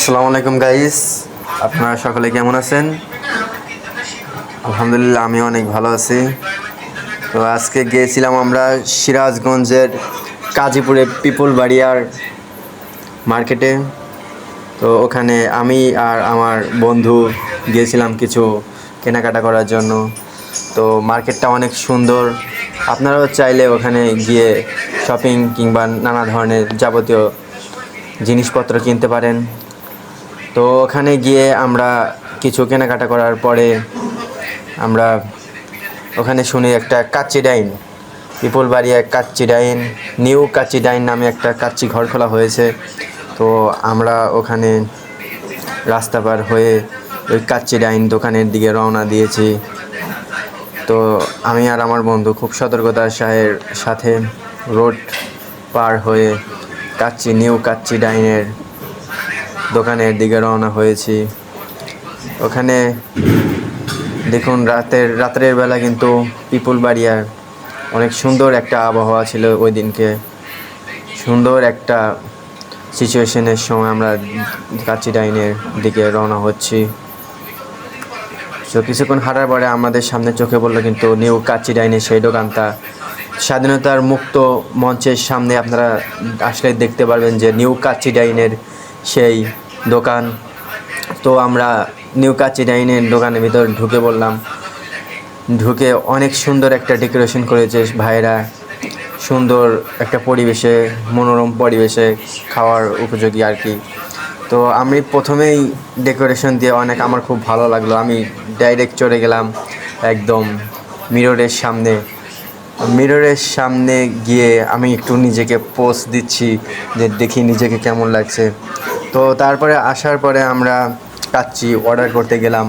আসসালামু আলাইকুম গাইস, আপনারা সকলে কেমন আছেন? আলহামদুলিল্লাহ, আমি অনেক ভালো আছি। তো আজকে গিয়েছিলাম আমরা সিরাজগঞ্জের কাজীপুরে পিপল বাড়িয়ার মার্কেটে। তো ওখানে আমি আর আমার বন্ধু গিয়েছিলাম কিছু কেনাকাটা করার জন্য। তো মার্কেটটা অনেক সুন্দর, আপনারাও চাইলে ওখানে গিয়ে শপিং কিংবা নানা ধরনের যাবতীয় জিনিসপত্র কিনতে পারেন। তো ওখানে গিয়ে আমরা কিছু কেনাকাটা করার পরে আমরা ওখানে শুনি একটা কাচ্চি ডাইন, পিপল বাড়িয়া কাচ্চি ডাইন, নিউ কাচ্চি ডাইন নামে একটা কাচ্চি ঘর খোলা হয়েছে। তো আমরা ওখানে রাস্তা পার হয়ে ওই কাচ্চি ডাইন দোকানের দিকে রওনা দিয়েছি। তো আমি আর আমার বন্ধু খুব সতর্কতার সাথে রোড পার হয়ে নিউ কাচ্চি ডাইনের দোকানের দিকে রওনা হয়েছি। ওখানে দেখুন রাতের বেলা কিন্তু পিপল বাড়িয়ার অনেক সুন্দর একটা আবহাওয়া ছিল। ওই দিনকে সুন্দর একটা সিচুয়েশনের সময় আমরা কাচ্চি ডাইনের দিকে রওনা হচ্ছি। তো কিছুক্ষণ হাঁটার পরে আমাদের সামনে চোখে পড়লো কিন্তু নিউ কাচ্চি ডাইনের সেই দোকানটা। স্বাধীনতার মুক্ত মঞ্চের সামনে আপনারা আসলে দেখতে পারবেন যে নিউ কাচ্চি ডাইনের সেই দোকান। তো আমরা নিউ কাচ্চি ডাইনের দোকানের ভিতর ঢুকে পড়লাম। ঢুকে অনেক সুন্দর একটা ডেকোরেশন করেছে ভাইরা, সুন্দর একটা পরিবেশে, মনোরম পরিবেশে, খাওয়ার উপযোগী আর কি। তো আমি প্রথমেই ডেকোরেশন দিয়ে আমার খুব ভালো লাগলো। আমি ডাইরেক্ট চলে গেলাম একদম মিররের সামনে গিয়ে আমি একটু নিজেকে পোজ দিচ্ছি যে দেখি নিজেকে কেমন লাগছে। তো তারপরে আসার পরে আমরা কাচ্চি অর্ডার করতে গেলাম।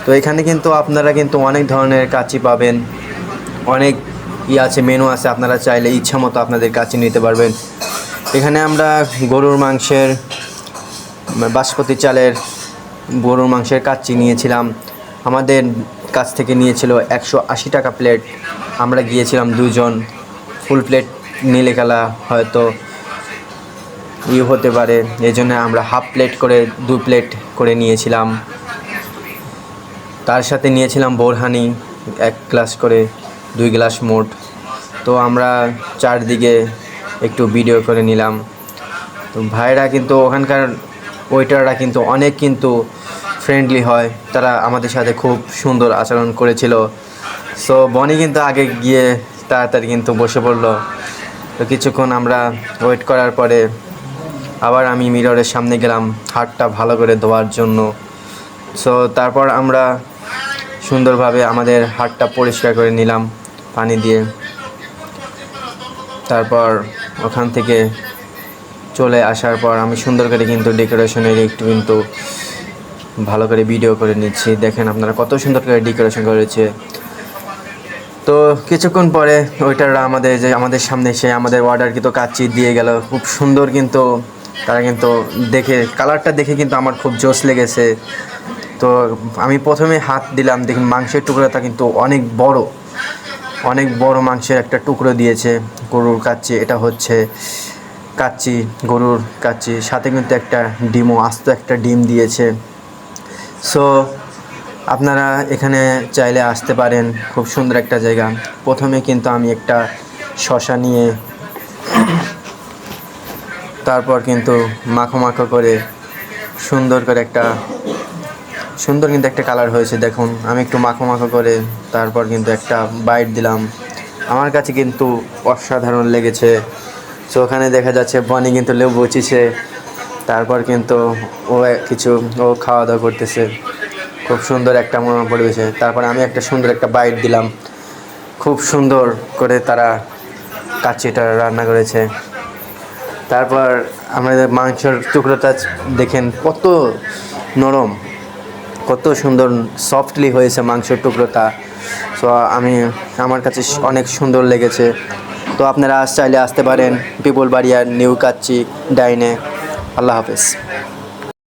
তো এখানে কিন্তু আপনারা কিন্তু অনেক ধরনের কাচ্চি পাবেন, অনেক আছে, মেনু আছে, আপনারা চাইলে ইচ্ছা মতো আপনাদের কাচ্চি নিতে পারবেন। এখানে আমরা গরুর মাংসের, বাসমতি চালের গরুর মাংসের কাচ্চি নিয়েছিলাম। আমাদের কাছ থেকে নিয়েছিল 180 টাকা প্লেট। আমরা গিয়েছিলাম দুজন, ফুল প্লেট নিলে গেলা হয়তো হতে পারে, এই জন্য আমরা হাফ প্লেট করে 2 প্লেট করে নিয়েছিলাম। তার সাথে নিয়েছিলাম বোরহানি 1 গ্লাস করে, 2 গ্লাস মোট। তো আমরা চারদিকে একটু ভিডিও করে নিলাম। তো ভাইরা কিন্তু ওখানকার ওয়েটাররা কিন্তু অনেক ফ্রেন্ডলি হয়, তারা আমাদের সাথে খুব সুন্দর আচরণ করেছিল। সো বনি কিন্তু আগে গিয়ে তাড়াতাড়ি কিন্তু বসে পড়লো। তো কিছুক্ষণ আমরা ওয়েট করার পরে আবার আমি মিররের সামনে গেলাম হাতটা ভালো করে ধোয়ার জন্য। সো তারপর আমরা সুন্দরভাবে আমাদের হাতটা পরিষ্কার করে নিলাম পানি দিয়ে। তারপর ওখান থেকে চলে আসার পর আমি সুন্দর করে ডেকোরেশনের একটু ভালো করে ভিডিও করে নিচ্ছি। দেখেন আপনারা কত সুন্দর করে ডেকোরেশন করেছে। তো কিছুক্ষণ পরে ওইটাররা আমাদের সামনে এসে আমাদের অর্ডারকৃত কাচ্চি দিয়ে গেল। খুব সুন্দর, তারা দেখে, কালারটা দেখে আমার খুব জোশ লেগেছে। তো আমি প্রথমে হাত দিলাম, দেখুন মাংসের টুকরোটা অনেক বড় মাংসের একটা টুকরো দিয়েছে। গরুর কাচ্চি, এটা হচ্ছে কাচ্চি, গরুর কাচ্চি, সাথে একটা ডিমও, আস্ত একটা ডিম দিয়েছে। সো আপনারা এখানে চাইলে আসতে পারেন, খুব সুন্দর একটা জায়গা। প্রথমে আমি একটা শসা নিয়ে তারপর মাখো করে সুন্দর একটা কালার হয়েছে। দেখুন আমি একটু মাখো করে তারপর একটা বাইট দিলাম। আমার কাছে অসাধারণ লেগেছে। সো ওখানে দেখা যাচ্ছে বনি লেবু চিছে, তারপর ও খাওয়া দাওয়া করতেছে খুব সুন্দর একটা মনোরম পরিবেশে। তারপর আমি একটা সুন্দর একটা বাইট দিলাম। খুব সুন্দর করে তারা কাচ্চিটা রান্না করেছে। তারপর আমাদের মাংসের টুকরোটা দেখেন কত নরম, কত সুন্দর সফটলি হয়েছে মাংসের টুকরোটা। সো আমার কাছে অনেক সুন্দর লেগেছে। তো আপনারা চাইলে আসতে পারেন পিপল বাড়িয়ার নিউ কাচ্চি ডাইনে। আল্লাহ হাফেজ।